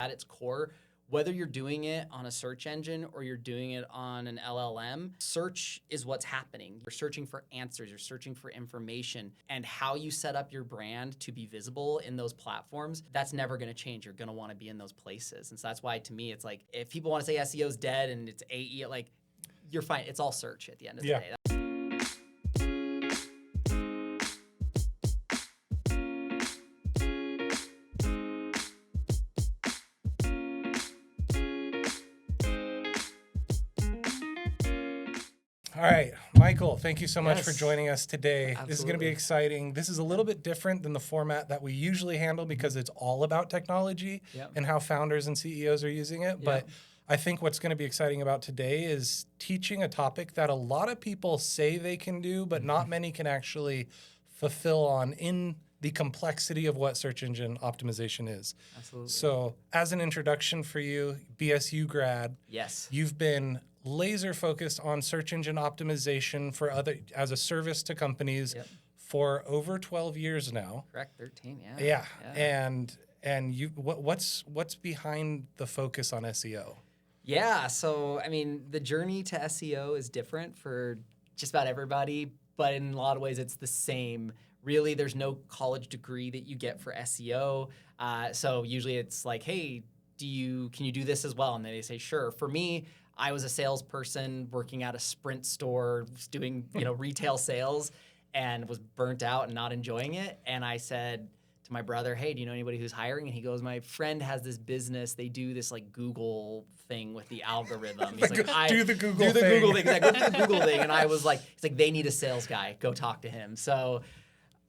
At its core, whether you're doing it on a search engine or you're doing it on an LLM, search is what's happening. You're searching for answers, you're searching for information, and how you set up your brand to be visible in those platforms, that's never gonna change. You're gonna wanna be in those places. And so that's why, to me, it's like, if people wanna say SEO is dead and it's AE, like, you're fine. It's all search at the end of the day. All right, Michael, thank you so much for Yes. joining us today. Absolutely. This is going to be exciting. This is a little bit different than the format that we usually handle because it's all about technology Yep. and how founders and CEOs are using it. But I think what's going to be exciting about today is teaching a topic that a lot of people say they can do, but not many can actually fulfill on in the complexity of what search engine optimization is. Absolutely. So as an introduction for you, BSU grad, Yes. you've been laser focused on search engine optimization for as a service to companies for over 12 years now. Correct, 13, yeah. And you what's behind the focus on SEO? Yeah, so I mean, the journey to SEO is different for just about everybody, but in a lot of ways it's the same. Really, there's no college degree that you get for SEO. So usually it's like, hey, can you do this as well? And then they say, sure. For me, I was a salesperson working at a Sprint store, doing retail sales, and was burnt out and not enjoying it. And I said to my brother, hey, do you know anybody who's hiring? And he goes, my friend has this business. They do this like Google thing with the algorithm. He's like, do the Google thing. thing. Go to the Google thing. And I was like, he's like, they need a sales guy. Go talk to him. So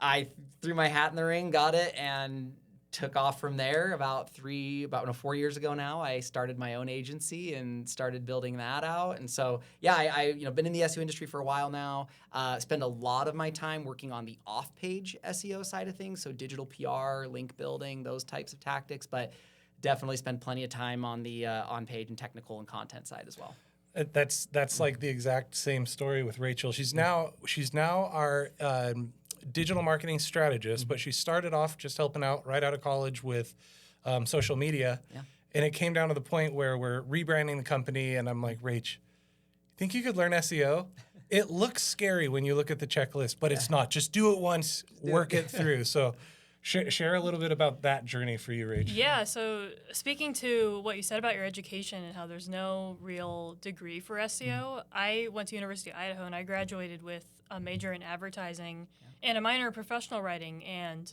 I threw my hat in the ring, got it, and took off from there. About 4 years ago now, I started my own agency and started building that out. And so, yeah, I been in the SEO industry for a while now. Spend a lot of my time working on the off-page SEO side of things, so digital PR, link building, those types of tactics. But definitely spend plenty of time on the on-page and technical and content side as well. That's like the exact same story with Rachel. She's now our digital marketing strategist, but she started off just helping out right out of college with social media. Yeah. And it came down to the point where we're rebranding the company, and I'm like, Rach, think you could learn SEO? It looks scary when you look at the checklist, but it's not. Just do it once, work it through. So share a little bit about that journey for you, Rach. Yeah, so speaking to what you said about your education and how there's no real degree for SEO, I went to University of Idaho and I graduated with a major in advertising and a minor in professional writing. And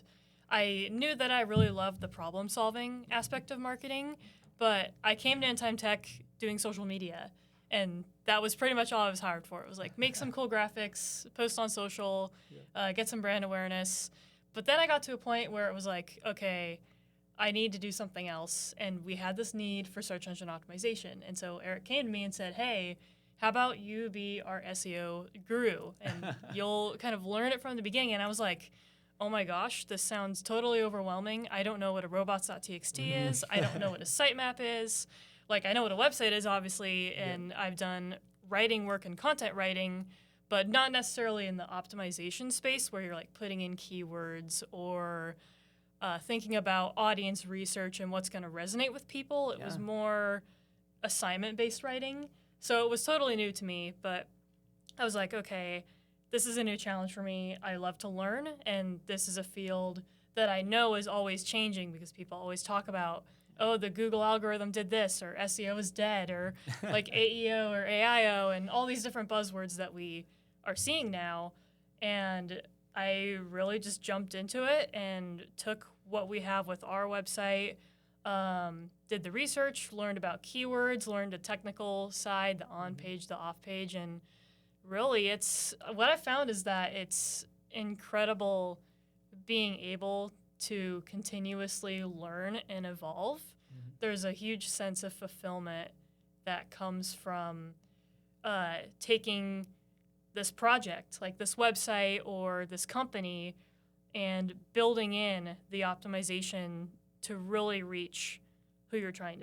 I knew that I really loved the problem-solving aspect of marketing, but I came to End-Time Tech doing social media, and that was pretty much all I was hired for. It was like, make some cool graphics, post on social, get some brand awareness. But then I got to a point where it was like, okay, I need to do something else. And we had this need for search engine optimization. And so Eric came to me and said, hey, how about you be our SEO guru? And you'll kind of learn it from the beginning. And I was like, oh my gosh, this sounds totally overwhelming. I don't know what a Robots.txt is. I don't know what a sitemap is. Like, I know what a website is, obviously, and I've done writing work and content writing, but not necessarily in the optimization space where you're like putting in keywords or thinking about audience research and what's going to resonate with people. It was more assignment-based writing. So it was totally new to me, but I was like, okay, this is a new challenge for me. I love to learn, and this is a field that I know is always changing because people always talk about, oh, the Google algorithm did this, or SEO is dead, or like AEO or AIO, and all these different buzzwords that we are seeing now. And I really just jumped into it and took what we have with our website, did the research, learned about keywords, learned the technical side, the on-page, the off-page, and really what I found is that it's incredible being able to continuously learn and evolve. There's a huge sense of fulfillment that comes from taking this project, like this website or this company, and building in the optimization to really reach who you're trying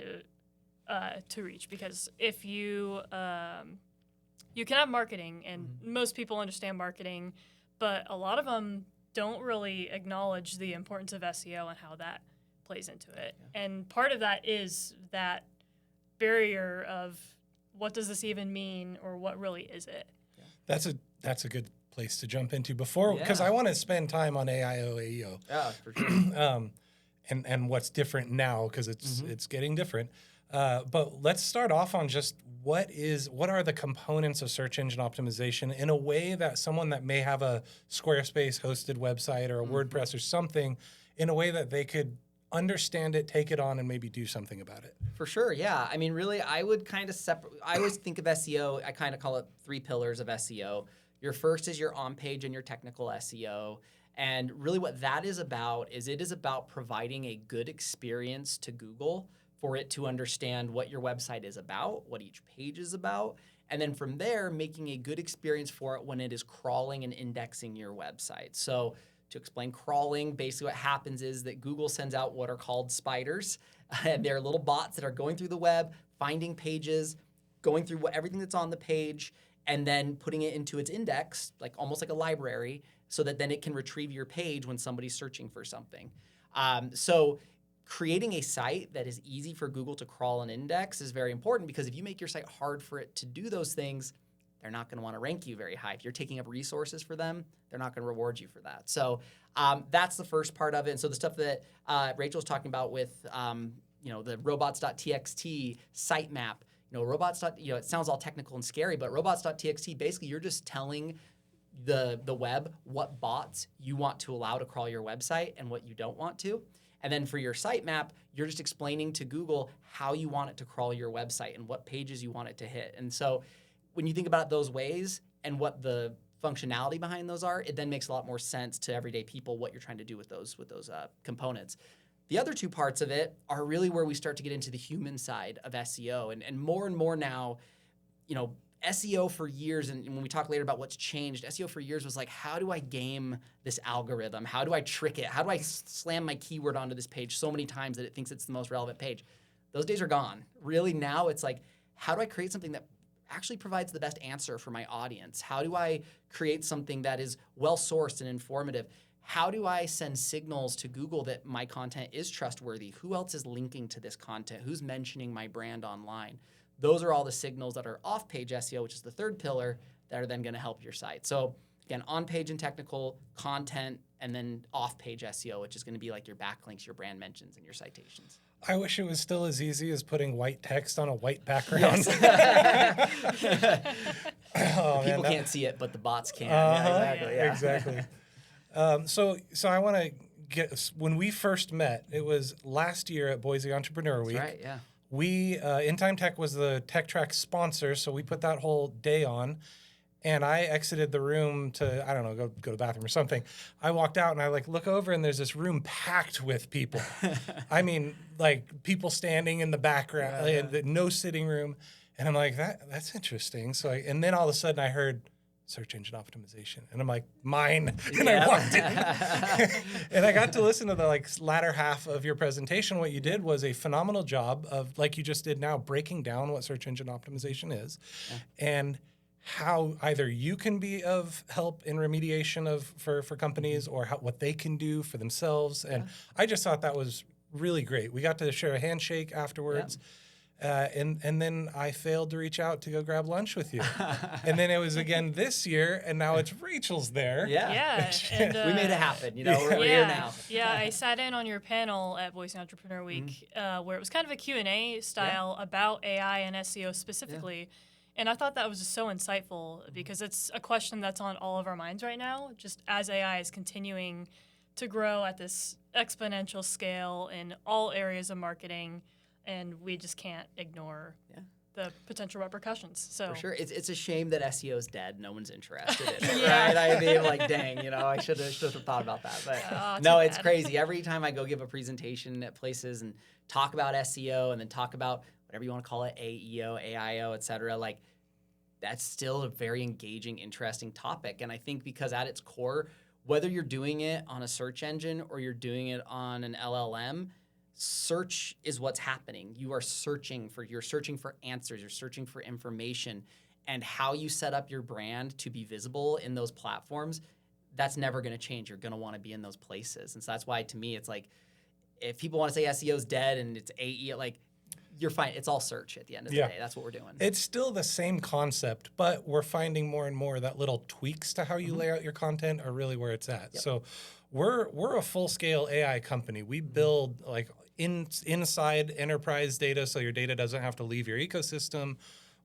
to reach. Because if you you can have marketing, and most people understand marketing, but a lot of them don't really acknowledge the importance of SEO and how that plays into it. And part of that is that barrier of what does this even mean, or what really is it? That's a good place to jump into before, because I want to spend time on AIO, AEO. Yeah, for sure. And what's different now, because it's getting different. But let's start off on just what are the components of search engine optimization in a way that someone that may have a Squarespace hosted website or a WordPress or something, in a way that they could understand it, take it on, and maybe do something about it. For sure, yeah. I mean, really, I would kind of I always think of SEO, I kind of call it 3 pillars of SEO. Your first is your on-page and your technical SEO. And really what that is about is it is about providing a good experience to Google for it to understand what your website is about, what each page is about, and then from there, making a good experience for it when it is crawling and indexing your website. So to explain crawling, basically what happens is that Google sends out what are called spiders, and they're little bots that are going through the web, finding pages, going through everything that's on the page, and then putting it into its index, like almost like a library, so that then it can retrieve your page when somebody's searching for something. So creating a site that is easy for Google to crawl and index is very important, because if you make your site hard for it to do those things, they're not going to want to rank you very high. If you're taking up resources for them, they're not going to reward you for that. So that's the first part of it. And so the stuff that Rachel's talking about with the Robots.txt sitemap, it sounds all technical and scary, but Robots.txt, basically you're just telling the web what bots you want to allow to crawl your website and what you don't want to. And then for your sitemap, you're just explaining to Google how you want it to crawl your website and what pages you want it to hit. And so when you think about it those ways and what the functionality behind those are, it then makes a lot more sense to everyday people what you're trying to do with those components. The other 2 parts of it are really where we start to get into the human side of SEO. And more now, SEO for years, and when we talk later about what's changed, SEO for years was like, how do I game this algorithm? How do I trick it? How do I slam my keyword onto this page so many times that it thinks it's the most relevant page? Those days are gone. Really now it's like, how do I create something that actually provides the best answer for my audience? How do I create something that is well-sourced and informative? How do I send signals to Google that my content is trustworthy? Who else is linking to this content? Who's mentioning my brand online? Those are all the signals that are off-page SEO, which is the 3rd pillar, that are then going to help your site. So again, on-page and technical content, and then off-page SEO, which is going to be like your backlinks, your brand mentions, and your citations. I wish it was still as easy as putting white text on a white background. People can't see it, but the bots can. Exactly. So I want to get, when we first met, it was last year at Boise Entrepreneur Week. That's right, yeah. We, In Time Tech was the Tech Track sponsor, so we put that whole day on, and I exited the room to, I don't know, go to the bathroom or something. I walked out and I look over and there's this room packed with people. I mean, people standing in the background, no sitting room. And I'm like, that's interesting. So and then all of a sudden I heard search engine optimization. And I'm like, mine. And I walked in. And I got to listen to the latter half of your presentation. What you did was a phenomenal job of, like you just did now, breaking down what search engine optimization is and how either you can be of help in remediation for companies, or what they can do for themselves. And I just thought that was really great. We got to share a handshake afterwards. And then I failed to reach out to go grab lunch with you. And then it was again this year, and now it's Rachel's there. Yeah. And, we made it happen. We're here now. Yeah, I sat in on your panel at Boise Entrepreneur Week, where it was kind of a Q&A style about AI and SEO specifically. Yeah. And I thought that was just so insightful, because it's a question that's on all of our minds right now, just as AI is continuing to grow at this exponential scale in all areas of marketing. And we just can't ignore the potential repercussions. So for sure, it's a shame that SEO is dead. No one's interested in it, right? I mean, dang, I should have thought about that. But no, it's crazy. Every time I go give a presentation at places and talk about SEO, and then talk about whatever you want to call it, AEO, AIO, et cetera, that's still a very engaging, interesting topic. And I think because at its core, whether you're doing it on a search engine or you're doing it on an LLM, search is what's happening. You're searching for answers, you're searching for information, and how you set up your brand to be visible in those platforms, that's never going to change. You're going to want to be in those places. And so that's why, to me, it's if people want to say SEO is dead and it's AE, like, you're fine. It's all search at the end of the day. That's what we're doing. It's still the same concept, but we're finding more and more that little tweaks to how you lay out your content are really where it's at. So we're a full-scale AI company. We build like inside enterprise data, so your data doesn't have to leave your ecosystem.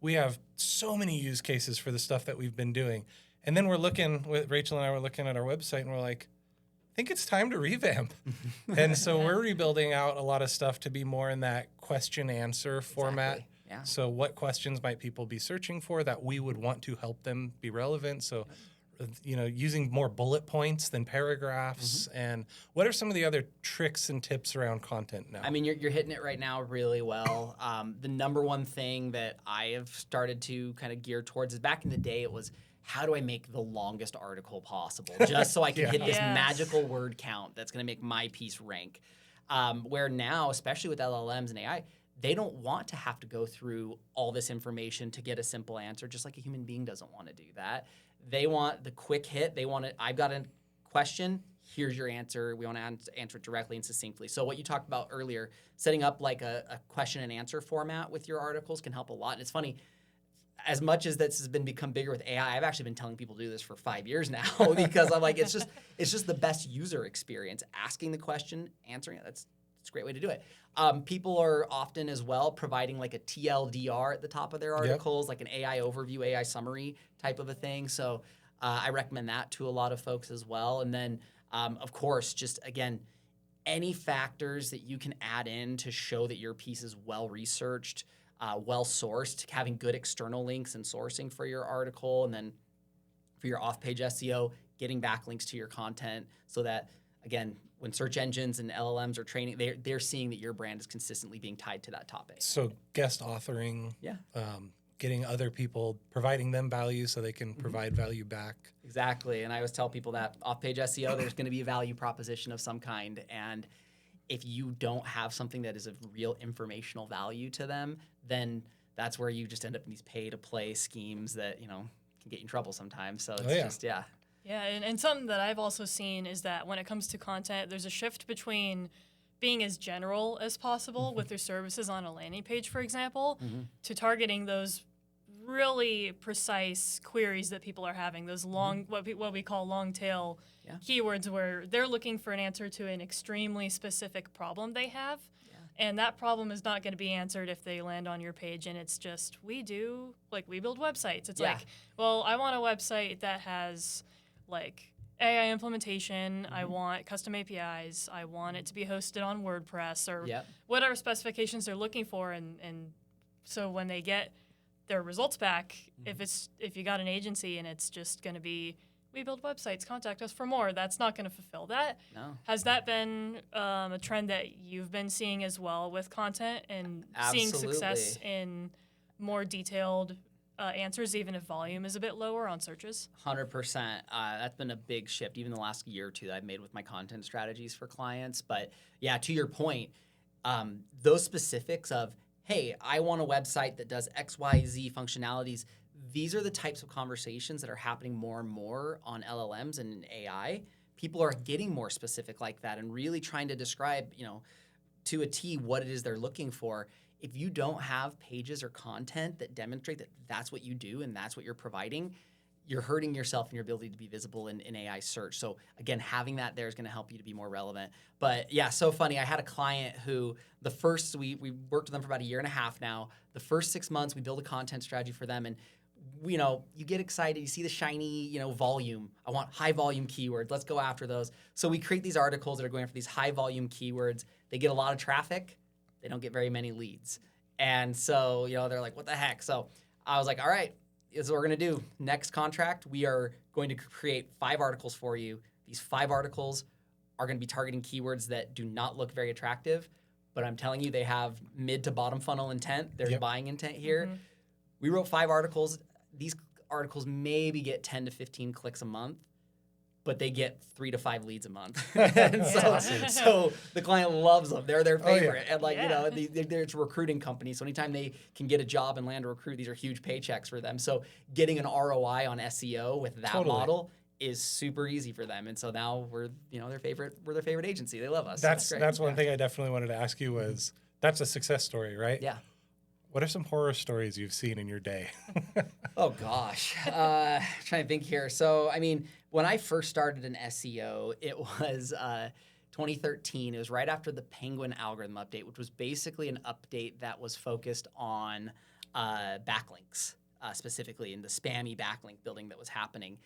We have so many use cases for the stuff that we've been doing. And then Rachel and I were looking at our website and we're like, I think it's time to revamp. And so we're rebuilding out a lot of stuff to be more in that question answer format. Yeah. So what questions might people be searching for that we would want to help them be relevant? So, using more bullet points than paragraphs. And what are some of the other tricks and tips around content now? I mean, you're hitting it right now really well. The number one thing that I have started to kind of gear towards is, back in the day, it was, how do I make the longest article possible just so I can hit this magical word count that's going to make my piece rank? Where now, especially with LLMs and AI, they don't want to have to go through all this information to get a simple answer, just like a human being doesn't want to do that. They want the quick hit. They want it. I've got a question. Here's your answer. We want to answer it directly and succinctly. So what you talked about earlier, setting up like a question and answer format with your articles can help a lot. And it's funny, as much as this has become bigger with AI, I've actually been telling people to do this for 5 years now because I'm like, it's just the best user experience. Asking the question, answering it, it's a great way to do it. People are often as well providing like a TLDR at the top of their articles, like an AI overview, AI summary type of a thing. So I recommend that to a lot of folks as well. And then, of course, just again, any factors that you can add in to show that your piece is well-researched, well-sourced, having good external links and sourcing for your article, and then for your off-page SEO, getting backlinks to your content so that, again, when search engines and LLMs are training, they're seeing that your brand is consistently being tied to that topic. So guest authoring, getting other people, providing them value so they can provide value back. Exactly, and I always tell people that off-page SEO, there's going to be a value proposition of some kind, and if you don't have something that is of real informational value to them, then that's where you just end up in these pay-to-play schemes that, can get you in trouble sometimes. So it's Yeah, and something that I've also seen is that when it comes to content, there's a shift between being as general as possible with their services on a landing page, for example, to targeting those really precise queries that people are having, those long, what we call long tail keywords, where they're looking for an answer to an extremely specific problem they have. And that problem is not going to be answered if they land on your page and it's just, we build websites. It's like, well, I want a website that has like AI implementation, I want custom APIs, I want it to be hosted on WordPress or whatever specifications they're looking for. And so when they get their results back, if you got an agency and it's just going to be, we build websites, contact us for more, that's not going to fulfill that. No. Has that been a trend that you've been seeing as well with content and Absolutely. seeing success in more detailed answers, even if volume is a bit lower on searches? 100%. That's been a big shift, even the last year or two, that I've made with my content strategies for clients. But yeah, to your point, those specifics of, hey, I want a website that does X, Y, Z functionalities. These are the types of conversations that are happening more and more on LLMs and in AI. People are getting more specific like that and really trying to describe, to a T what it is they're looking for. If you don't have pages or content that demonstrate that that's what you do and that's what you're providing, you're hurting yourself and your ability to be visible in AI search. So again, having that there is going to help you to be more relevant. But yeah, so funny. I had a client who we worked with them for about 1.5 years now. The first 6 months, we built a content strategy for them, and you get excited. You see the shiny, volume. I want high volume keywords. Let's go after those. So we create these articles that are going after these high volume keywords. They get a lot of traffic. They don't get very many leads. And so, they're like, what the heck? So I was like, all right, this is what we're going to do. Next contract, we are going to create 5 articles for you. These 5 articles are going to be targeting keywords that do not look very attractive, but I'm telling you, they have mid to bottom funnel intent. There's buying intent here. We wrote 5 articles. These articles maybe get 10 to 15 clicks a month, but they get 3 to 5 leads a month. And so the client loves them. They're their favorite. And it's a recruiting company. So anytime they can get a job and land a recruit, these are huge paychecks for them. So getting an ROI on SEO with that model is super easy for them. And so now we're their favorite agency. They love us. That's one thing I definitely wanted to ask you was that's a success story, right? Yeah. What are some horror stories you've seen in your day? Oh gosh, trying to think here. So I mean, when I first started in SEO, it was 2013. It was right after the Penguin algorithm update, which was basically an update that was focused on backlinks, specifically in the spammy backlink building that was happening.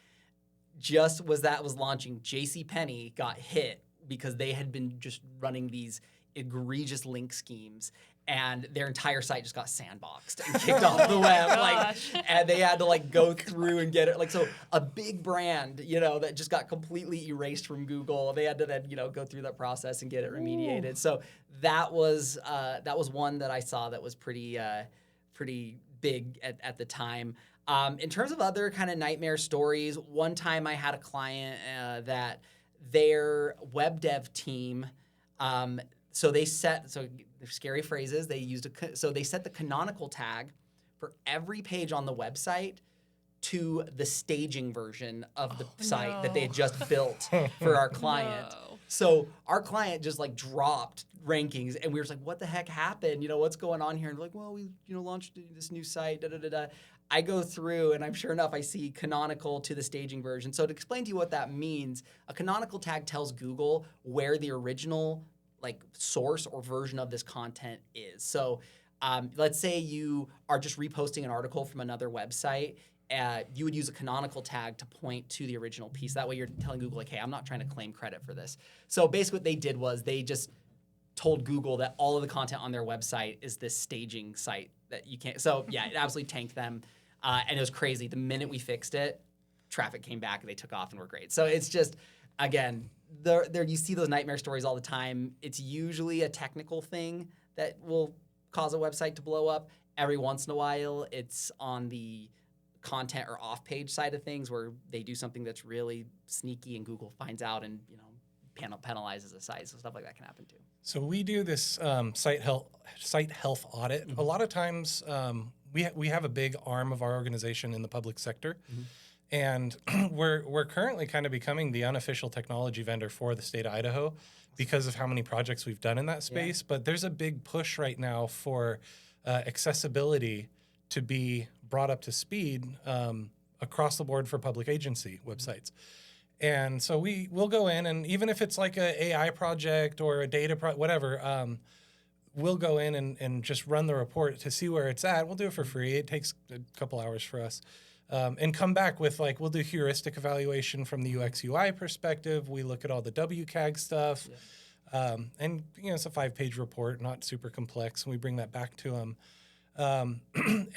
Just was launching, JCPenney got hit because they had been just running these egregious link schemes, and their entire site just got sandboxed and kicked off the web. And they had to go through and get it. So a big brand, that just got completely erased from Google. They had to then, go through that process and get it remediated. Ooh. So that was one that I saw that was pretty big at the time. In terms of other kind of nightmare stories, one time I had a client that their web dev team, so they're scary phrases. They set the canonical tag for every page on the website to the staging version of the site that they had just built for our client. No. So our client just dropped rankings, and we were just like, what the heck happened? What's going on here? And we're like, well, we launched this new site, da-da-da-da. I go through, and I'm sure enough, I see canonical to the staging version. So to explain to you what that means, a canonical tag tells Google where the original source or version of this content is. So let's say you are just reposting an article from another website. You would use a canonical tag to point to the original piece. That way you're telling Google, hey, I'm not trying to claim credit for this. So basically what they did was they just told Google that all of the content on their website is this staging site that you can't. So yeah, it absolutely tanked them. And it was crazy. The minute we fixed it, traffic came back and they took off and were great. So it's just, again, there you see those nightmare stories all the time. It's usually a technical thing that will cause a website to blow up. Every once in a while, it's on the content or off-page side of things where they do something that's really sneaky and Google finds out and penalizes the site. So stuff like that can happen too. So we do this site health audit. Mm-hmm. A lot of times we have a big arm of our organization in the public sector. Mm-hmm. And we're currently kind of becoming the unofficial technology vendor for the state of Idaho because of how many projects we've done in that space. Yeah. But there's a big push right now for accessibility to be brought up to speed across the board for public agency websites. And so we'll go in, and even if it's like an AI project or a data whatever, we'll go in and just run the report to see where it's at. We'll do it for free. It takes a couple hours for us. And come back with we'll do heuristic evaluation from the UX UI perspective. We look at all the WCAG stuff. Yeah. And it's a 5-page report, not super complex. And we bring that back to them.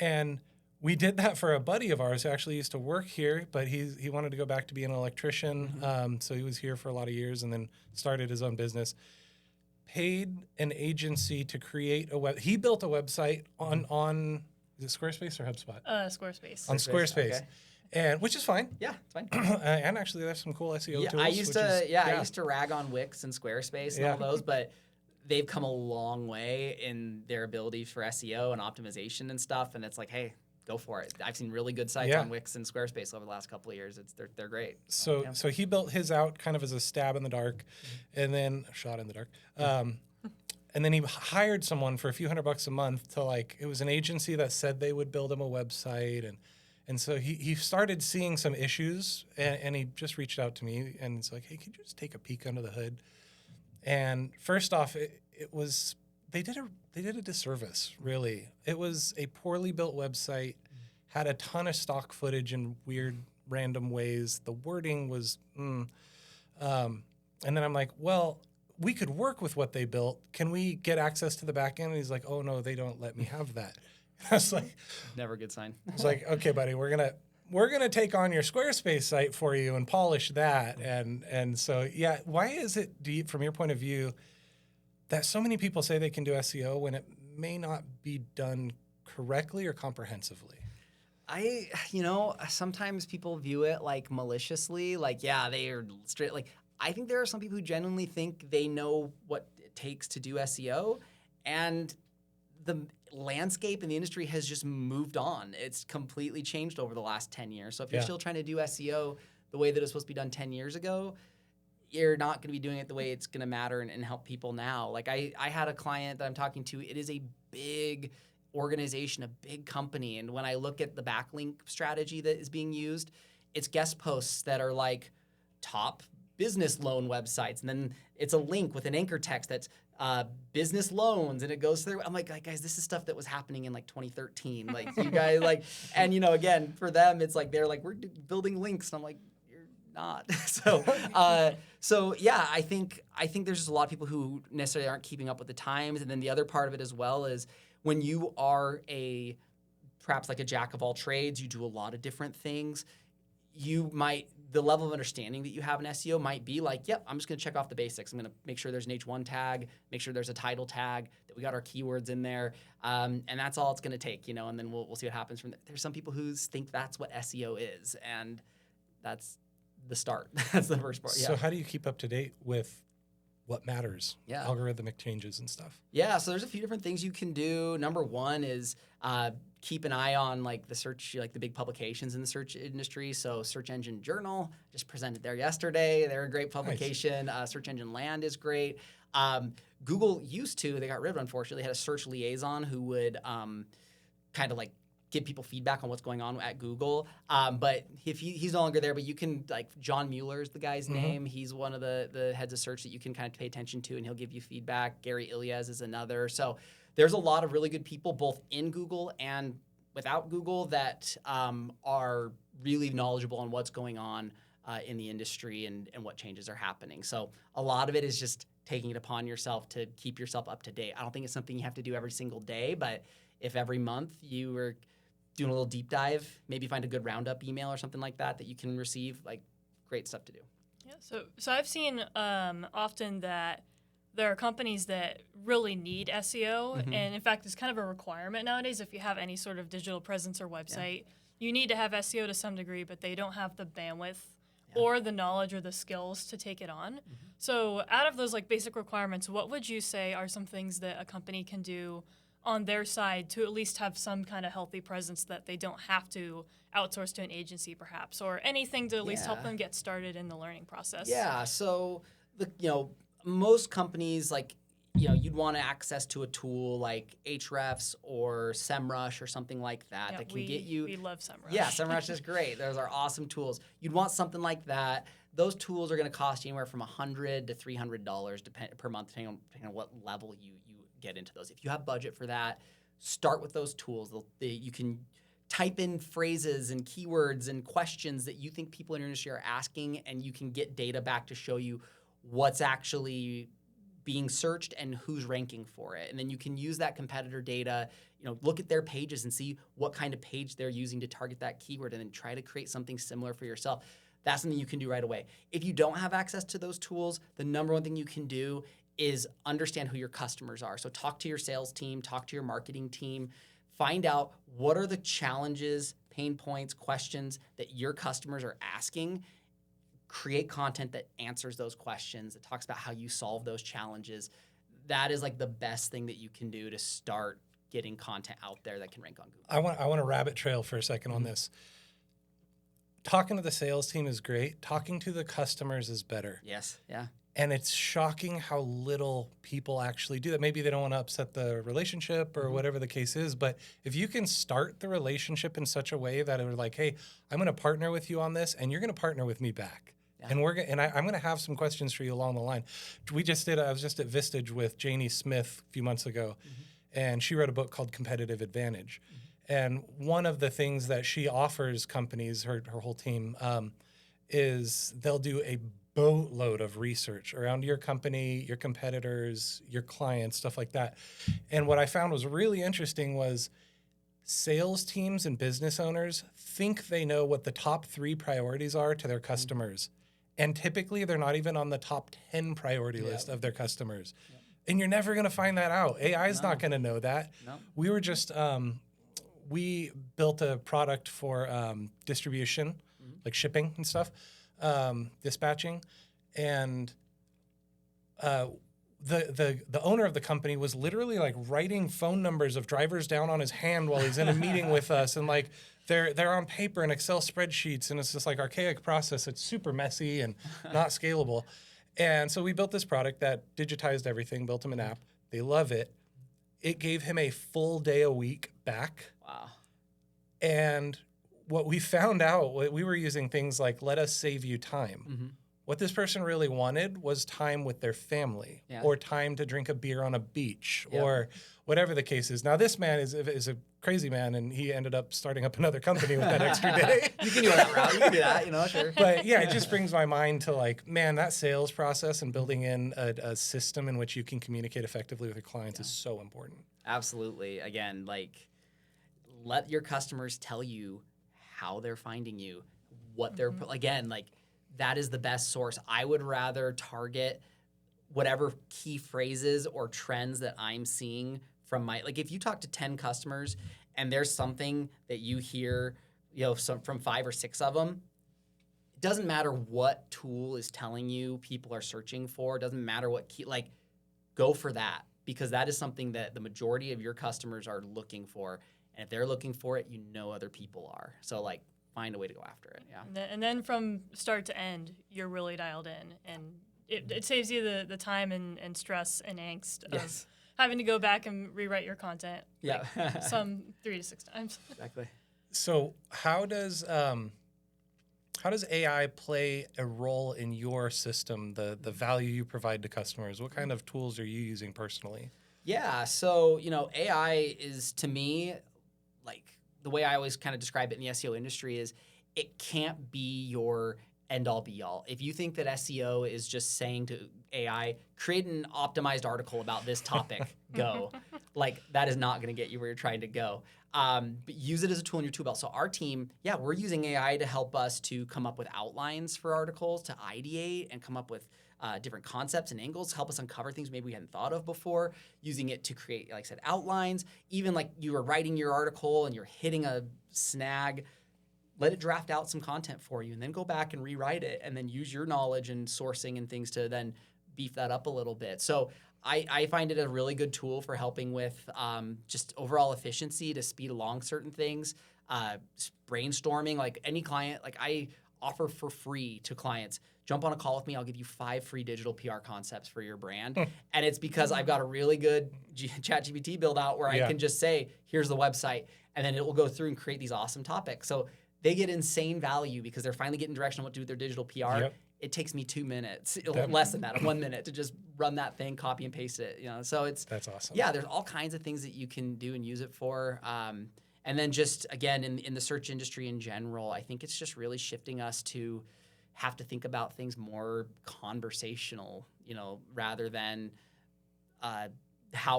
And we did that for a buddy of ours who actually used to work here, but he wanted to go back to be an electrician. Mm-hmm. So he was here for a lot of years and then started his own business. Paid an agency to create he built a website on is it Squarespace or HubSpot? Squarespace. On Squarespace. Okay. And which is fine. Yeah, it's fine. And actually there's some cool SEO tools. I used to rag on Wix and Squarespace and all those, but they've come a long way in their abilities for SEO and optimization and stuff. And it's like, hey, go for it. I've seen really good sites on Wix and Squarespace over the last couple of years. They're great. So he built his out kind of as a stab in the dark, and then shot in the dark. And then he hired someone for a few $100 a month to it was an agency that said they would build him a website. And so he started seeing some issues and he just reached out to me and it's like, hey, could you just take a peek under the hood? And first off, it was, they did a disservice, really. It was a poorly built website, had a ton of stock footage in weird, random ways. The wording was, and then I'm like, well, we could work with what they built. Can we get access to the back end? And he's like, oh no, they don't let me have that. I was like, never a good sign. I was like, okay, buddy, we're gonna take on your Squarespace site for you and polish that. And so yeah, why is it, from your point of view, that so many people say they can do SEO when it may not be done correctly or comprehensively? Sometimes people view it maliciously, they are straight. I think there are some people who genuinely think they know what it takes to do SEO, and the landscape in the industry has just moved on. It's completely changed over the last 10 years. So if you're still trying to do SEO the way that it was supposed to be done 10 years ago, you're not going to be doing it the way it's going to matter and help people now. Like I had a client that I'm talking to. It is a big organization, a big company. And when I look at the backlink strategy that is being used, it's guest posts that are like top business loan websites. And then it's a link with an anchor text that's business loans, and it goes through. I'm like, guys, this is stuff that was happening in like 2013. Like you guys like, and again, for them, it's like, they're like, we're building links. And I'm like, not. So yeah, I think there's just a lot of people who necessarily aren't keeping up with the times. And then the other part of it as well is when you are perhaps like a jack of all trades, you do a lot of different things. The level of understanding that you have in SEO might be like, yep, I'm just going to check off the basics. I'm going to make sure there's an H1 tag, make sure there's a title tag, that we got our keywords in there. And that's all it's going to take, and then we'll see what happens from there. There's some people who think that's what SEO is, and that's the start. That's the first part. Yeah. So how do you keep up to date with what matters? Yeah. Algorithmic changes and stuff. Yeah. So there's a few different things you can do. Number one is keep an eye on like the search, like the big publications in the search industry. So Search Engine Journal just presented there yesterday. They're a great publication. Nice. Search Engine Land is great. Google they got rid of it, unfortunately, had a search liaison who would kind of like give people feedback on what's going on at Google. But if he's no longer there, but you can, like, John Mueller's the guy's name. He's one of the heads of search that you can kind of pay attention to, and he'll give you feedback. Gary Ilyes is another. So there's a lot of really good people, both in Google and without Google, that are really knowledgeable on what's going on in the industry and what changes are happening. So a lot of it is just taking it upon yourself to keep yourself up to date. I don't think it's something you have to do every single day, but if every month you were doing a little deep dive, maybe find a good roundup email or something like that you can receive, like, great stuff to do. Yeah, so I've seen often that there are companies that really need SEO, and in fact, it's kind of a requirement nowadays. If you have any sort of digital presence or website, you need to have SEO to some degree, but they don't have the bandwidth or the knowledge or the skills to take it on. So out of those like basic requirements, what would you say are some things that a company can do on their side to at least have some kind of healthy presence that they don't have to outsource to an agency perhaps, or anything to at least help them get started in the learning process? Yeah, so most companies, like, you'd want access to a tool like Ahrefs or SEMrush or something like that that can get you. We love SEMrush. Yeah, SEMrush is great. Those are awesome tools. You'd want something like that. Those tools are going to cost you anywhere from $100 to $300 per month, depending on what level you get into those. If you have budget for that, start with those tools. You can type in phrases and keywords and questions that you think people in your industry are asking, and you can get data back to show you what's actually being searched and who's ranking for it. And then you can use that competitor data, look at their pages and see what kind of page they're using to target that keyword, and then try to create something similar for yourself. That's something you can do right away. If you don't have access to those tools, the number one thing you can do is understand who your customers are. So talk to your sales team, talk to your marketing team, find out what are the challenges, pain points, questions that your customers are asking. Create content that answers those questions, that talks about how you solve those challenges. That is like the best thing that you can do to start getting content out there that can rank on Google. I want to rabbit trail for a second on this. Talking to the sales team is great. Talking to the customers is better. Yes, yeah. And it's shocking how little people actually do that. Maybe they don't want to upset the relationship or whatever the case is. But if you can start the relationship in such a way that it would like, hey, I'm going to partner with you on this, and you're going to partner with me back. Yeah. And I'm going to have some questions for you along the line. I was just at Vistage with Janie Smith a few months ago, and she wrote a book called Competitive Advantage. And one of the things that she offers companies, her whole team, is they'll do a boatload of research around your company, your competitors, your clients, stuff like that. And what I found was really interesting was sales teams and business owners think they know what the top 3 priorities are to their customers. And typically they're not even on the top 10 priority list of their customers. And you're never going to find that out. AI is not going to know that. We were just, we built a product for distribution, like shipping and stuff, dispatching. And the owner of the company was literally like writing phone numbers of drivers down on his hand while he's in a meeting with us, and like they're on paper in Excel spreadsheets, and it's this like archaic process. It's super messy and not scalable. And so we built this product that digitized everything, built him an app. They love it. It gave him a full day a week back. Wow. And what we found out, we were using things like, let us save you time. Mm-hmm. What this person really wanted was time with their family, or time to drink a beer on a beach, or whatever the case is. Now, this man is a crazy man, and he ended up starting up another company with that extra day. You can do that route. You can do that, sure. But yeah, it just brings my mind to like, man, that sales process and building in a system in which you can communicate effectively with your clients is so important. Absolutely. Again, like, let your customers tell you how they're finding you, what they're, again, like, that is the best source. I would rather target whatever key phrases or trends that I'm seeing from my, like, if you talk to 10 customers and there's something that you hear, from 5 or 6 of them, it doesn't matter what tool is telling you people are searching for. It doesn't matter what key, like, go for that, because that is something that the majority of your customers are looking for. And if they're looking for it, other people are. So, like, find a way to go after it. Yeah. And then from start to end, you're really dialed in, and it saves you the time and stress and angst of having to go back and rewrite your content. Yeah. Like some 3 to 6 times. Exactly. So how does AI play a role in your system? The value you provide to customers. What kind of tools are you using personally? Yeah. So AI is, to me, like, the way I always kind of describe it in the SEO industry is it can't be your end-all be-all. If you think that SEO is just saying to AI, create an optimized article about this topic, go. Like, that is not going to get you where you're trying to go. But use it as a tool in your tool belt. So our team, we're using AI to help us to come up with outlines for articles, to ideate and come up with different concepts and angles, help us uncover things maybe we hadn't thought of before, using it to create, like I said, outlines. Even like you were writing your article and you're hitting a snag, let it draft out some content for you and then go back and rewrite it, and then use your knowledge and sourcing and things to then beef that up a little bit. So I find it a really good tool for helping with just overall efficiency, to speed along certain things, brainstorming. Like, any client, like, I offer for free to clients, jump on a call with me, I'll give you 5 free digital PR concepts for your brand. And it's because I've got a really good ChatGPT build out where I can just say, here's the website, and then it will go through and create these awesome topics. So they get insane value because they're finally getting direction on what to do with their digital PR. Yep. It takes me 2 minutes, less than that, 1 minute, to just run that thing, copy and paste it. So that's awesome. Yeah, there's all kinds of things that you can do and use it for. And then just, again, in the search industry in general, I think it's just really shifting us to have to think about things more conversational, rather than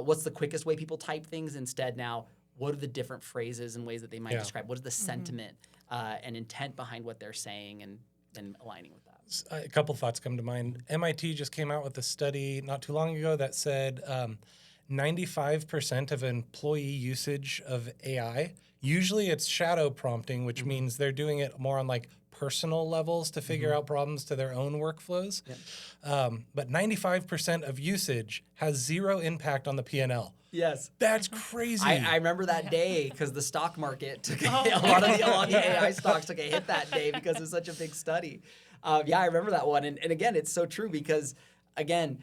what's the quickest way people type things. Instead, now, what are the different phrases and ways that they might describe? What is the sentiment and intent behind what they're saying, and aligning with that? A couple thoughts come to mind. MIT just came out with a study not too long ago that said 95% of employee usage of AI, usually it's shadow prompting, which means they're doing it more on like personal levels to figure out problems to their own workflows. But 95% of usage has 0 impact on the P&L. Yes. That's crazy. I remember that day because the stock market took a lot of the AI stocks took a hit that day because it was such a big study. I remember that one. And again, it's so true because, again,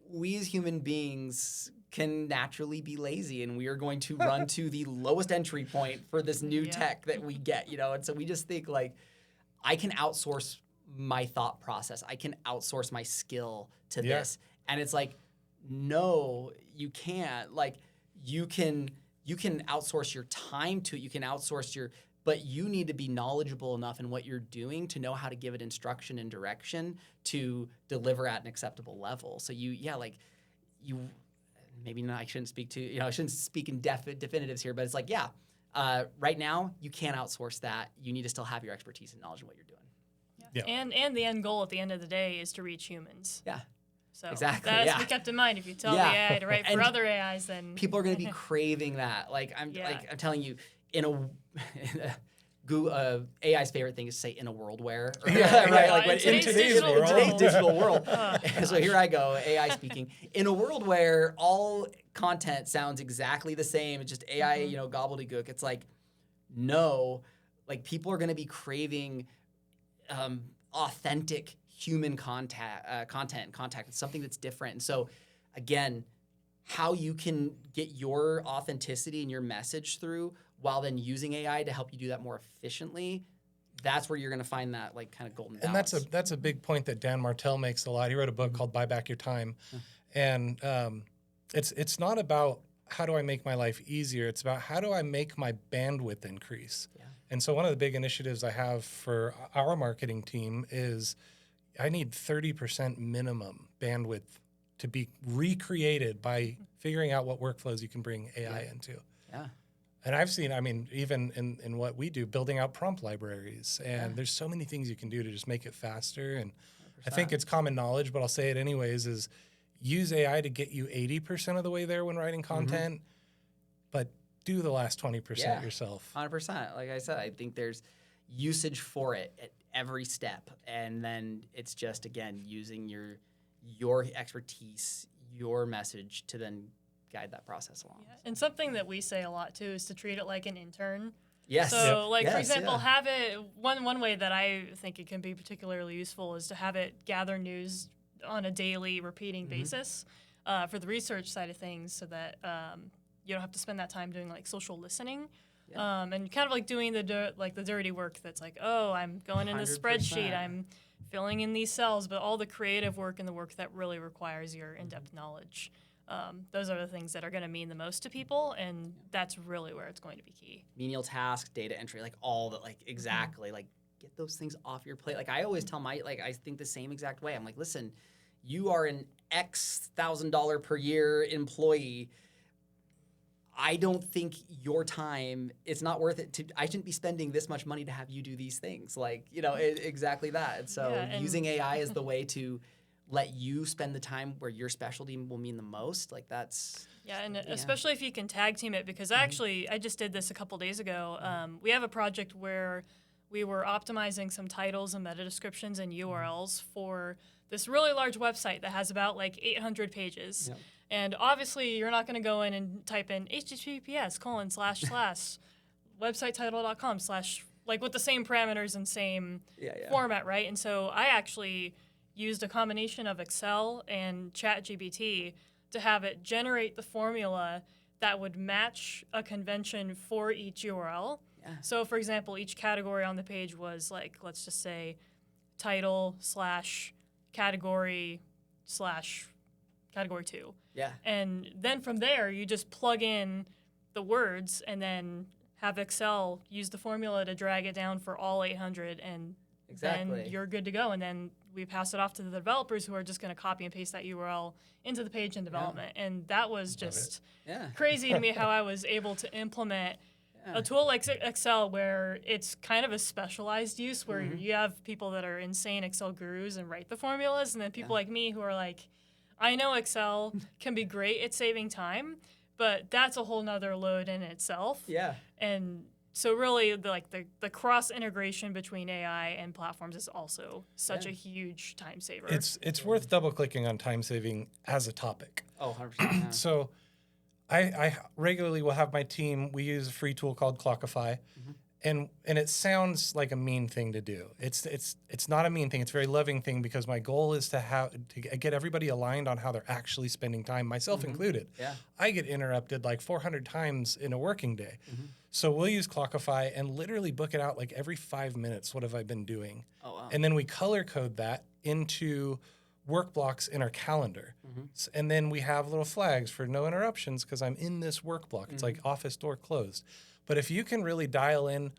we as human beings can naturally be lazy, and we are going to run to the lowest entry point for this new tech that we get, and so we just think, like, I can outsource my thought process. I can outsource my skill to this. And it's like, no, you can't. Like, you can outsource your time to it. You can outsource but you need to be knowledgeable enough in what you're doing to know how to give it instruction and direction to deliver at an acceptable level. So maybe not, I shouldn't speak to, I shouldn't speak in definitives here, but it's like, right now you can't outsource that. You need to still have your expertise and knowledge in what you're doing. And the end goal at the end of the day is to reach humans. Yeah. So exactly. that has to be kept in mind. If you tell the AI to write for other AIs, then people are going to be craving that. Like I'm telling you, AI's favorite thing is to say in a world where, Yeah, right? in When today's today's digital world. in today's digital world. Oh, So here I go, AI speaking. In a world where all content sounds exactly the same, it's just AI, gobbledygook. It's like, no, like people are going to be craving authentic human content. It's something that's different. And so, again, how you can get your authenticity and your message through while then using AI to help you do that more efficiently, that's where you're going to find that like kind of golden balance. And that's a big point that Dan Martell makes a lot. He wrote a book called Buy Back Your Time. And it's not about how do I make my life easier. It's about how do I make my bandwidth increase. Yeah. And so one of the big initiatives I have for our marketing team is I need 30% minimum bandwidth to be recreated by figuring out what workflows you can bring AI into. Yeah. And I've seen, I mean, even in what we do, building out prompt libraries. And there's so many things you can do to just make it faster. And 100%. I think it's common knowledge, but I'll say it anyways, is use AI to get you 80% of the way there when writing content, but do the last 20% yourself. 100%. Like I said, I think there's usage for it at every step. And then it's just, again, using your expertise, your message to then guide that process along. Yeah. And something that we say a lot too is to treat it like an intern. Yes. So, for example, have it one way that I think it can be particularly useful is to have it gather news on a daily, repeating basis for the research side of things, so that you don't have to spend that time doing like social listening. And kind of like doing the dirty work that's like, oh, I'm going in this 100%. spreadsheet, I'm filling in these cells, but all the creative work and the work that really requires your in-depth knowledge. Those are the things that are going to mean the most to people, and that's really where it's going to be key. Menial tasks, data entry, like all that, like exactly, like get those things off your plate. Like I always tell I think the same exact way. I'm like, listen, you are an X $1,000 per year employee. I don't think your time, it's not worth it I shouldn't be spending this much money to have you do these things. Like, exactly that. And so using AI is the way to let you spend the time where your specialty will mean the most. Like that's... Yeah, and especially if you can tag team it, because I just did this a couple days ago. We have a project where we were optimizing some titles and meta descriptions and URLs for this really large website that has about like 800 pages. Yep. And obviously, you're not going to go in and type in https://websitetitle.com/ like with the same parameters and same format, right? And so I actually used a combination of Excel and ChatGPT to have it generate the formula that would match a convention for each URL. Yeah. So, for example, each category on the page was like, let's just say, title/category/category 2. Yeah. And then from there, you just plug in the words and then have Excel use the formula to drag it down for all 800, and then you're good to go. And then we pass it off to the developers who are just going to copy and paste that URL into the page in development. Yeah. And that was just crazy to me how I was able to implement a tool like Excel, where it's kind of a specialized use, where you have people that are insane Excel gurus and write the formulas, and then people like me who are like, I know Excel can be great at saving time, but that's a whole nother load in itself. Yeah. And so really, the cross integration between AI and platforms is also such a huge time saver. It's worth double clicking on time saving as a topic. Oh, 100%. So I regularly will have my team, we use a free tool called Clockify, and it sounds like a mean thing to do. It's not a mean thing. It's a very loving thing, because my goal is to get everybody aligned on how they're actually spending time, myself included. Yeah. I get interrupted like 400 times in a working day. So we'll use Clockify and literally book it out like every 5 minutes. What have I been doing? Oh, wow. And then we color code that into work blocks in our calendar. And then we have little flags for no interruptions because I'm in this work block. It's like office door closed. But if you can really dial in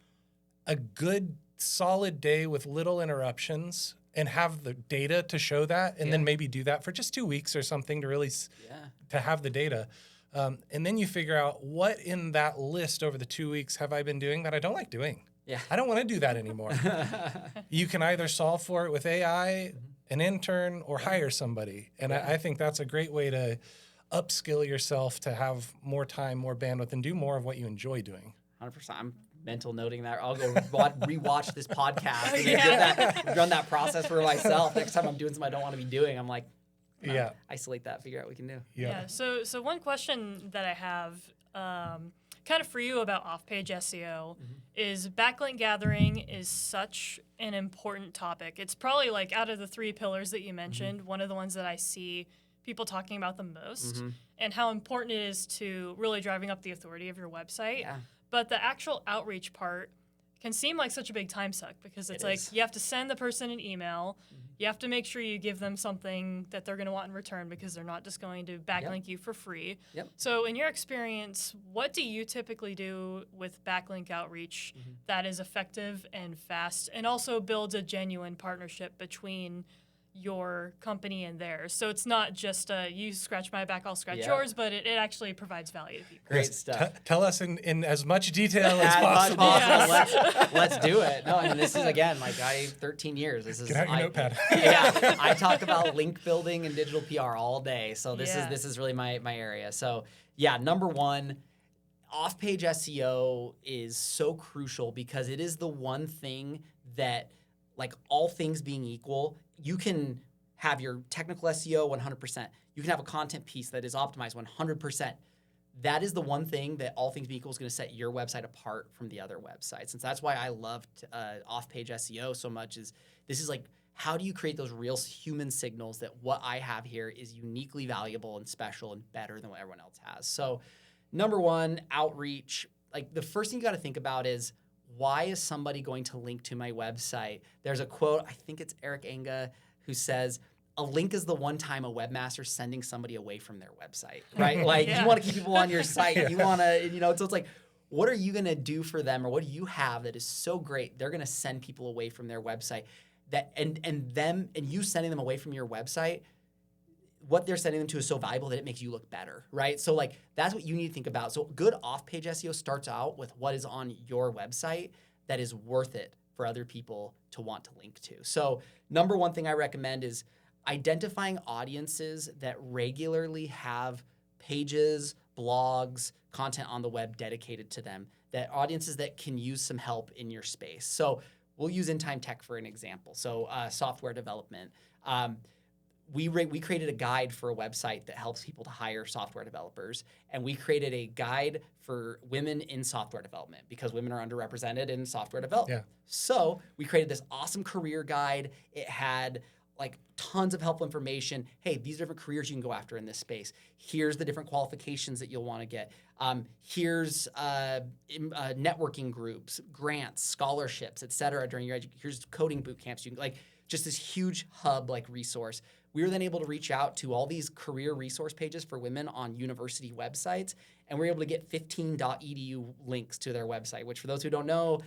a good, solid day with little interruptions and have the data to show that, and then maybe do that for just 2 weeks or something to really to have the data. And then you figure out what in that list over the 2 weeks have I been doing that I don't like doing. Yeah. I don't want to do that anymore. You can either solve for it with AI, an intern, or hire somebody. And I think that's a great way to upskill yourself to have more time, more bandwidth, and do more of what you enjoy doing. 100%. I'm mental noting that. I'll go rewatch this podcast and then run that process for myself. Next time I'm doing something I don't want to be doing, I'm like, isolate that, figure out what we can do. Yeah. So one question that I have, kind of for you about off-page SEO, is backlink gathering is such an important topic. It's probably like out of the 3 pillars that you mentioned, one of the ones that I see people talking about the most, and how important it is to really driving up the authority of your website. Yeah. But the actual outreach part can seem like such a big time suck, because it's like you have to send the person an email. You have to make sure you give them something that they're going to want in return, because they're not just going to backlink you for free. So in your experience, what do you typically do with backlink outreach that is effective and fast, and also builds a genuine partnership between your company and theirs? So it's not just you scratch my back, I'll scratch yours, but it actually provides value to people. Great stuff. Tell us in as much detail as possible. Let's do it. No, I mean, this is, again, like 13 years. This is Get out your notepad. I talk about link building and digital PR all day. So this is really my area. So number one, off-page SEO is so crucial, because it is the one thing that, like, all things being equal, you can have your technical SEO 100%. You can have a content piece that is optimized 100%. That is the one thing that, all things being equal, is going to set your website apart from the other websites. And so that's why I loved off-page SEO so much. This is like, how do you create those real human signals that what I have here is uniquely valuable and special and better than what everyone else has? So number one, outreach. Like, the first thing you got to think about is, why is somebody going to link to my website? There's a quote, I think it's Eric Anga, who says, a link is the one time a webmaster's sending somebody away from their website, right? Like, you want to keep people on your site. You want to, so it's like, what are you going to do for them, or what do you have that is so great they're going to send people away from their website? That and you sending them away from your website, what they're sending them to is so valuable that it makes you look better, right? So, like, that's what you need to think about. So good off-page SEO starts out with what is on your website that is worth it for other people to want to link to. So number one thing I recommend is identifying audiences that regularly have pages, blogs, content on the web dedicated to them, that audiences that can use some help in your space. So we'll use In-Time Tech for an example. So software development. We created a guide for a website that helps people to hire software developers, and we created a guide for women in software development, because women are underrepresented in software development. So we created this awesome career guide. It had, like, tons of helpful information. Hey, these are different careers you can go after in this space. Here's the different qualifications that you'll want to get. Here's networking groups, grants, scholarships, et cetera, during your education. Here's coding boot camps. You can, like, just this huge hub, like, resource. We were then able to reach out to all these career resource pages for women on university websites, and we were able to get 15.edu links to their website, which, for those who don't know,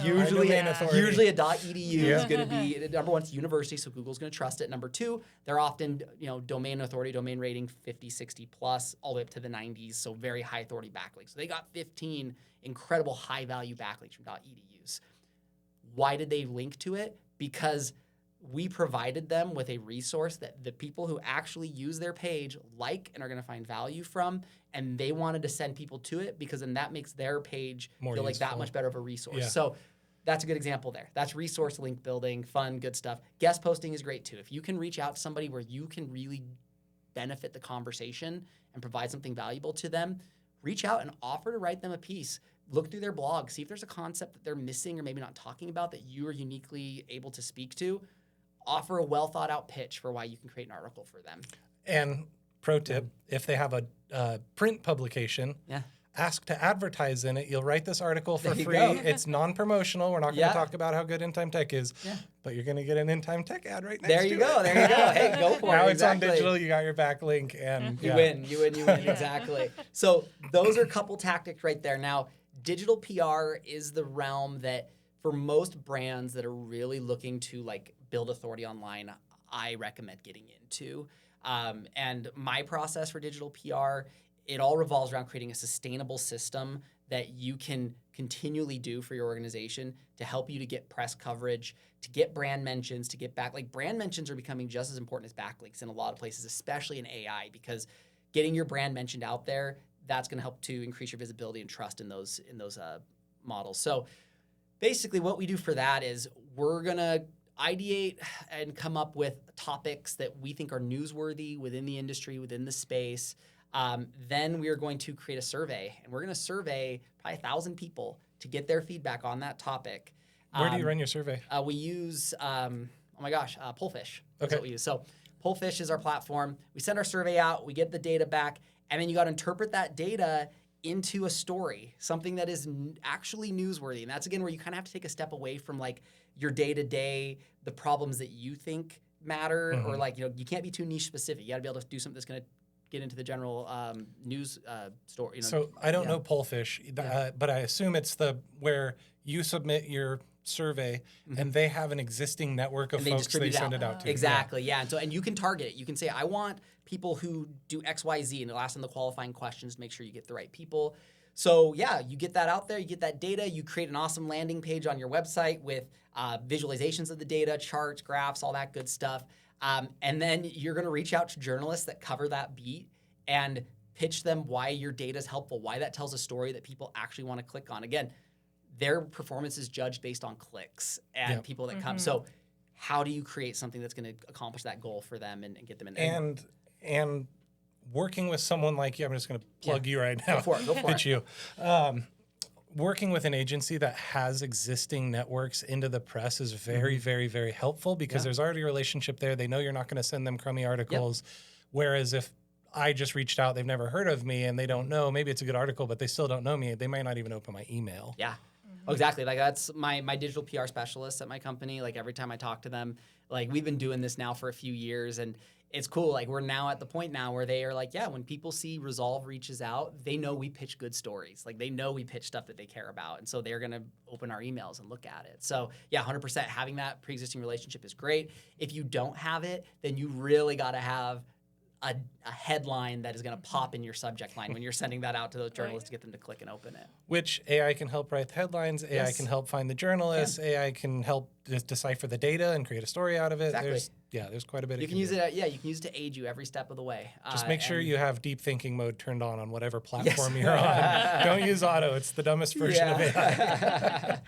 usually a .edu is going to be, number one, it's university, so Google's going to trust it. Number two, they're often, domain authority, domain rating 50, 60 plus, all the way up to the 90s, so very high authority backlinks. So they got 15 incredible high value backlinks from .edus. Why did they link to it? Because we provided them with a resource that the people who actually use their page like and are going to find value from, and they wanted to send people to it, because then that makes their page feel like that much better of a resource. So that's a good example there. That's resource link building, fun, good stuff. Guest posting is great too. If you can reach out to somebody where you can really benefit the conversation and provide something valuable to them, reach out and offer to write them a piece. Look through their blog, see if there's a concept that they're missing or maybe not talking about that you are uniquely able to speak to. Offer a well-thought-out pitch for why you can create an article for them. And pro tip, if they have a print publication, ask to advertise in it. You'll write this article for free. It's non-promotional. We're not going to talk about how good In-Time Tech is, but you're going to get an In-Time Tech ad right next to it. There you go. Hey, go for it. Now it's on digital. You got your backlink, and you win. Exactly. So those are a couple tactics right there. Now, digital PR is the realm that, for most brands that are really looking to, like, build authority online, I recommend getting into. And my process for digital PR, it all revolves around creating a sustainable system that you can continually do for your organization to help you to get press coverage, to get brand mentions, to get back. Like, brand mentions are becoming just as important as backlinks in a lot of places, especially in AI, because getting your brand mentioned out there, that's going to help to increase your visibility and trust in those models. So basically what we do for that is we're going to ideate and come up with topics that we think are newsworthy within the industry, within the space. Then we are going to create a survey, and we're going to survey probably 1,000 people to get their feedback on that topic. Where do you run your survey? We use, Pollfish. That's Okay. what we use. So Pollfish is our platform. We send our survey out, we get the data back, and then you got to interpret that data into a story, something that is actually newsworthy. And that's, again, where you kind of have to take a step away from like your day-to-day, the problems that you think matter, or like, you can't be too niche specific. You got to be able to do something that's going to get into the general news story. So I don't know Pollfish, but I assume it's where you submit your survey and they have an existing network of folks they send it out to. Exactly, yeah. And you can target it. You can say, I want people who do X, Y, Z, and it'll ask them the qualifying questions to make sure you get the right people. So yeah, you get that out there, you get that data, you create an awesome landing page on your website with visualizations of the data, charts, graphs, all that good stuff. And then you're going to reach out to journalists that cover that beat and pitch them why your data is helpful, why that tells a story that people actually want to click on. Again, their performance is judged based on clicks and people that come. So how do you create something that's going to accomplish that goal for them and get them in there? And working with someone like you, I'm just going to plug you right now. Go for it. You. Working with an agency that has existing networks into the press is very, very, very helpful because there's already a relationship there. They know you're not going to send them crummy articles. Whereas if I just reached out, they've never heard of me and they don't know, maybe it's a good article, but they still don't know me. They might not even open my email. Yeah. Oh, exactly. Like that's my digital PR specialist at my company. Like every time I talk to them, like we've been doing this now for a few years and it's cool. Like we're now at the point now where they are like, yeah, when people see Resolve reaches out, they know we pitch good stories. Like they know we pitch stuff that they care about. And so they're going to open our emails and look at it. So yeah, 100% having that pre-existing relationship is great. If you don't have it, then you really got to have a headline that is going to pop in your subject line when you're sending that out to those journalists to get them to click and open it. Which AI can help write the headlines, AI can help find the journalists, AI can help decipher the data and create a story out of it. Exactly. There's quite a bit. You can use it. You can use it to aid you every step of the way. Just make sure you have deep thinking mode turned on whatever platform you're on. Don't use auto; it's the dumbest version of AI.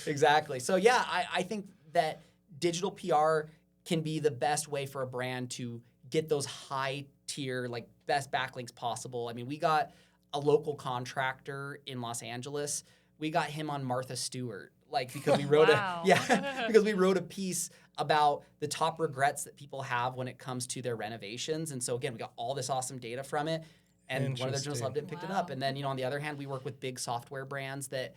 Exactly. So yeah, I think that digital PR can be the best way for a brand to get those high tier, like best backlinks possible. I mean, we got a local contractor in Los Angeles. We got him on Martha Stewart, like because we wrote because we wrote a piece about the top regrets that people have when it comes to their renovations. And so again, we got all this awesome data from it. And one of their journalists loved it and picked it up. And then, on the other hand, we work with big software brands that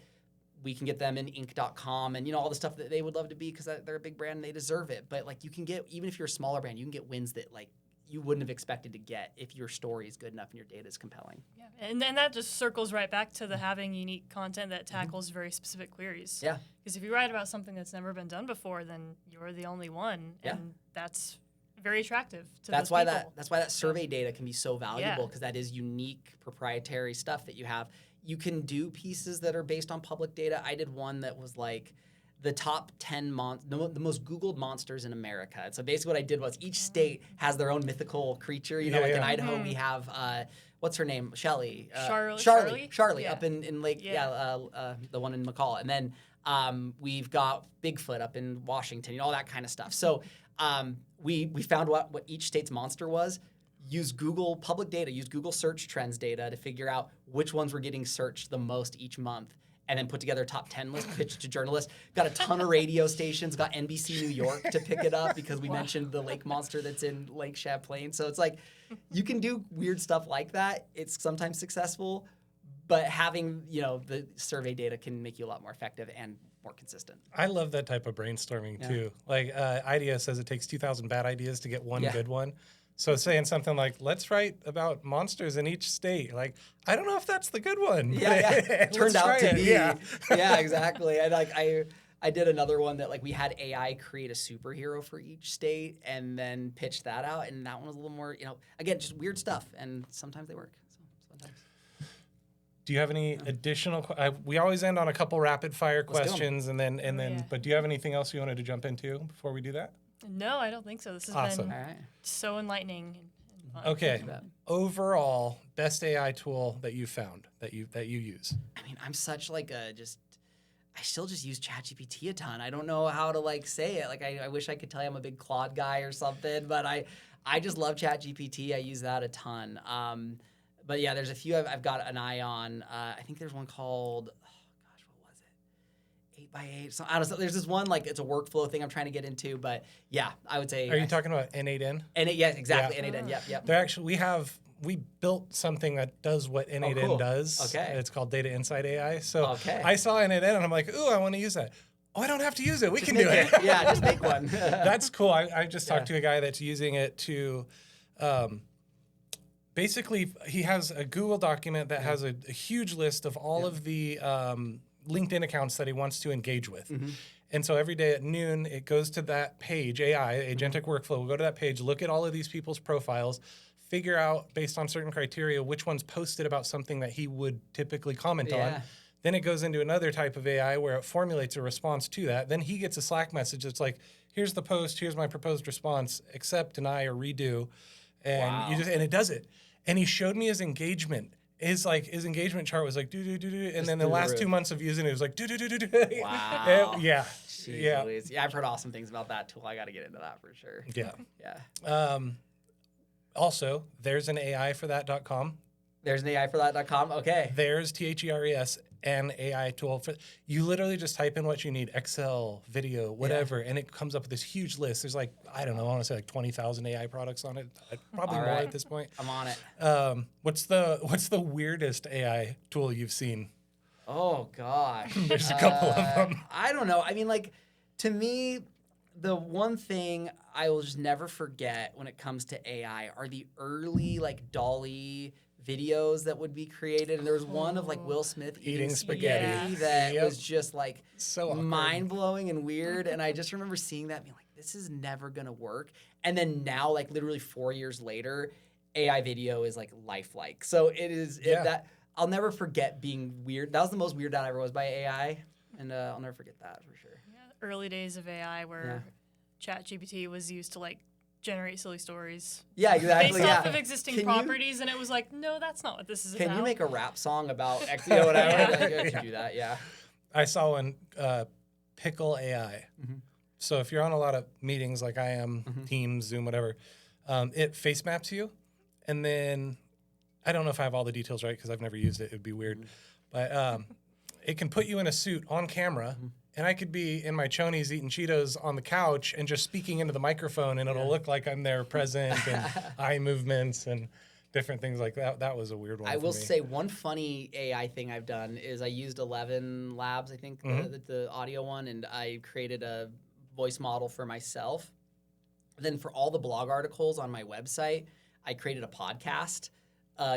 we can get them in Inc.com and, all the stuff that they would love to be because they're a big brand and they deserve it. But like you can get, even if you're a smaller brand, you can get wins that like you wouldn't have expected to get if your story is good enough and your data is compelling. Yeah, and then that just circles right back to the having unique content that tackles very specific queries. Yeah. Because if you write about something that's never been done before, then you're the only one, and that's very attractive to those people. That's why that survey data can be so valuable because that is unique proprietary stuff that you have. You can do pieces that are based on public data. I did one that was like the top 10 the most Googled monsters in America. And so basically what I did was each state has their own mythical creature. In Idaho we have, what's her name? Shelley. Charlie up in Lake, the one in McCall. And then we've got Bigfoot up in Washington, all that kind of stuff. So we found what each state's monster was, used Google public data, used Google search trends data to figure out which ones were getting searched the most each month. And then put together a top 10 list, pitched to journalists. Got a ton of radio stations, got NBC New York to pick it up because we mentioned the lake monster that's in Lake Champlain. So it's like, you can do weird stuff like that. It's sometimes successful, but having, the survey data can make you a lot more effective and more consistent. I love that type of brainstorming too. Like IDEA says it takes 2,000 bad ideas to get one good one. So saying something like, let's write about monsters in each state. Like, I don't know if that's the good one. Yeah. Turned out to be. Yeah, exactly. And like I did another one that like we had AI create a superhero for each state and then pitched that out. And that one was a little more, again, just weird stuff. And sometimes they work. Sometimes. Do you have any additional? We always end on a couple rapid fire questions, and then. But do you have anything else you wanted to jump into before we do that? No, I don't think so. This has been so enlightening. fun. Okay. Overall, best AI tool that you found that you use. I mean, I'm such like I still just use ChatGPT a ton. I don't know how to like say it. Like I wish I could tell you I'm a big Claude guy or something, but I just love ChatGPT. I use that a ton. But yeah, there's a few I've got an eye on. I think there's one called, oh gosh, what was it? 8x8. So I don't know. There's this one like it's a workflow thing I'm trying to get into, but yeah, I would say. Are you talking about N8N? Yes, exactly. Yeah. N8N. Yep. They're actually we built something that does what N8N cool. does. Okay. It's called Data Insight AI. So Okay. I saw N8N and I'm like, ooh, I want to use that. Oh, I don't have to use it. We can do it. Yeah, just make one. That's cool. I just talked to a guy that's using it to, basically, he has a Google document that has a huge list of all of the LinkedIn accounts that he wants to engage with. And so every day at noon, it goes to that page, AI, agentic workflow. We'll go to that page, look at all of these people's profiles, figure out, based on certain criteria, which ones posted about something that he would typically comment on. Then it goes into another type of AI where it formulates a response to that. Then he gets a Slack message that's like, here's the post, here's my proposed response, accept, deny, or redo. And and it does it. And he showed me his engagement. His engagement chart was like do, and then the last 2 months of using it was like do. Wow. Yeah. Jeez Yeah. Louise. Yeah, I've heard awesome things about that tool. I got to get into that for sure. Yeah. Yeah. Also, there's an AI for that.com. There's an AI for that.com. Okay. There's THERES, an AI tool for you. Literally just type in what you need: Excel, video, whatever, and it comes up with this huge list. There's like, I don't know, I want to say like 20,000 AI products on it. Probably more at this point. I'm on it. What's the weirdest AI tool you've seen? Oh gosh. There's a couple of them. I don't know. I mean, like, to me, the one thing I will just never forget when it comes to AI are the early like Dolly videos that would be created. And there was one of like Will Smith eating spaghetti that was just like so mind-blowing and weird. And I just remember seeing that and being like, this is never gonna work. And then now, like literally 4 years later, AI video is like lifelike. So it is that I'll never forget being weird. That was the most weirded out I ever was by AI. And I'll never forget that for sure. Yeah, early days of AI where ChatGPT was used to like generate silly stories. Yeah, exactly. Based off of existing properties, and it was like, no, that's not what this is about. Can you make a rap song about X, whatever? Like, I can do that, I saw one, Pickle AI. So if you're on a lot of meetings like I am, Teams, Zoom, whatever, it face maps you. And then, I don't know if I have all the details right because I've never used it. It would be weird. But it can put you in a suit on camera. And I could be in my chonies eating Cheetos on the couch and just speaking into the microphone, and it'll look like I'm there present and eye movements and different things like that. That was a weird one. I will say one funny AI thing I've done is I used 11 Labs, I think, the audio one, and I created a voice model for myself. Then for all the blog articles on my website, I created a podcast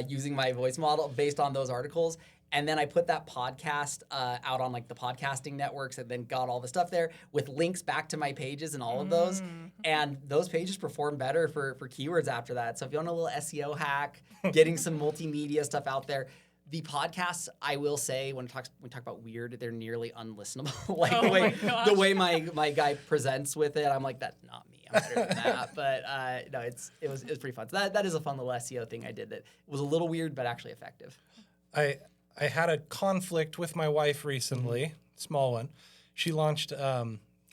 using my voice model based on those articles. And then I put that podcast out on like the podcasting networks and then got all the stuff there with links back to my pages and all of those. And those pages perform better for keywords after that. So if you want a little SEO hack, getting some multimedia stuff out there, the podcasts, I will say, when we talk about weird, they're nearly unlistenable. Like the way my guy presents with it, I'm like, that's not me. I'm better than that. But no, it was pretty fun. So that is a fun little SEO thing I did that was a little weird, but actually effective. I had a conflict with my wife recently, small one. She launched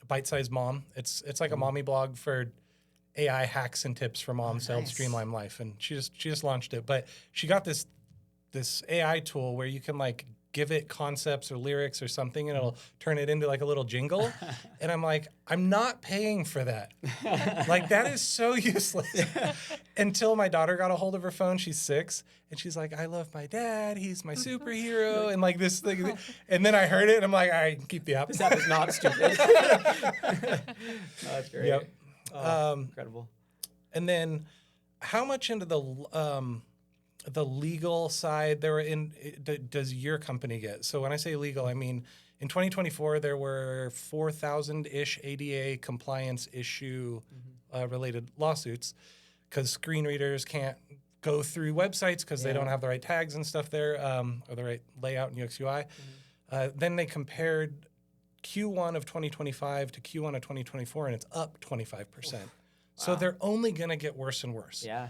Bite Size Mom. It's like a mommy blog for AI hacks and tips for moms to help streamline life. And she just launched it. But she got this AI tool where you can like give it concepts or lyrics or something and it'll turn it into like a little jingle. And I'm like, I'm not paying for that. Like that is so useless. Until my daughter got a hold of her phone, she's 6, and she's like, I love my dad, he's my superhero, and like this thing. And then I heard it and I'm like, all right, keep the app. This app is not stupid. Oh, that's great. Yep. Incredible. And then how much into the legal side does your company get? So when I say legal, I mean in 2024 there were 4,000-ish ADA compliance issue related lawsuits because screen readers can't go through websites because they don't have the right tags and stuff there or the right layout in UX UI. Then they compared Q1 of 2025 to Q1 of 2024 and it's up 25%. So they're only going to get worse and worse. Yeah.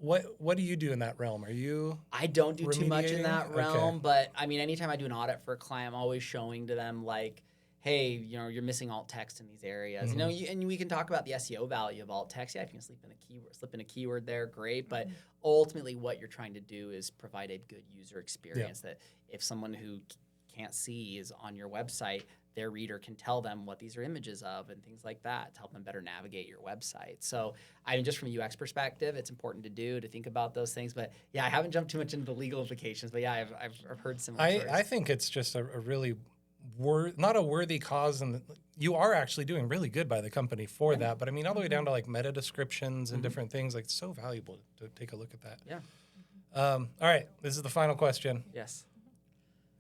what do you do in that realm? Are you? I don't do too much in that remediating? realm, Okay. but I mean, anytime I do an audit for a client, I'm always showing to them like, hey, you're missing alt text in these areas. And we can talk about the SEO value of alt text. Yeah, if you can slip in a keyword there, great. But ultimately, what you're trying to do is provide a good user experience that if someone who can't see is on your website, their reader can tell them what these are images of and things like that to help them better navigate your website. So, I mean, just from a UX perspective, it's important to think about those things. But yeah, I haven't jumped too much into the legal implications. But yeah, I've heard similar stories. I think it's just a really not a worthy cause, and you are actually doing really good by the company for that. But I mean, all the way down to like meta descriptions and different things, like it's so valuable to take a look at that. Yeah. All right, this is the final question. Yes.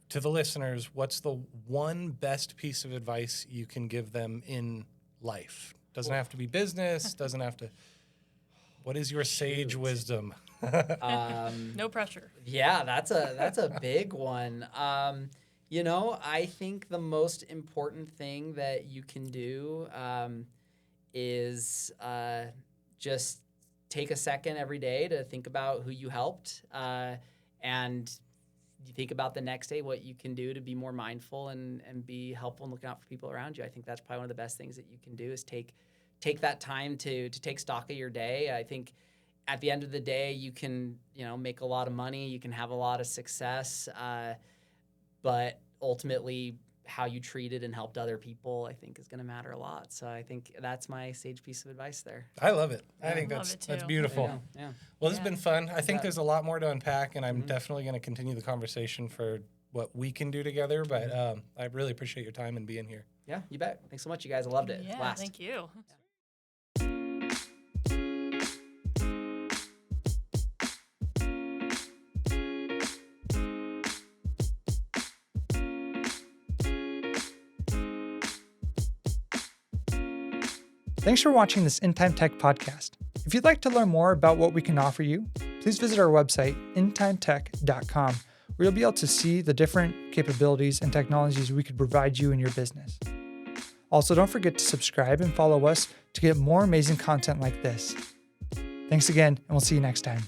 To the listeners, what's the one best piece of advice you can give them in life? Doesn't have to be business, doesn't have to. What is your sage wisdom? No pressure. Yeah, that's a big one. I think the most important thing that you can do is just take a second every day to think about who you helped and you think about the next day, what you can do to be more mindful and be helpful and looking out for people around you. I think that's probably one of the best things that you can do is take that time to take stock of your day. I think at the end of the day, you can, make a lot of money, you can have a lot of success, but ultimately how you treated and helped other people, I think, is going to matter a lot. So I think that's my sage piece of advice there. I love it. I think love that's it too. beautiful. Yeah. Well, this has been fun. I think bet. there's a lot more to unpack, and I'm definitely going to continue the conversation for what we can do together. But I really appreciate your time and being here. Yeah, you bet. Thanks so much, you guys. I loved it. Yeah, Blast. thank you. Thanks for watching this In Time Tech podcast. If you'd like to learn more about what we can offer you, please visit our website, intimetech.com, where you'll be able to see the different capabilities and technologies we could provide you in your business. Also, don't forget to subscribe and follow us to get more amazing content like this. Thanks again, and we'll see you next time.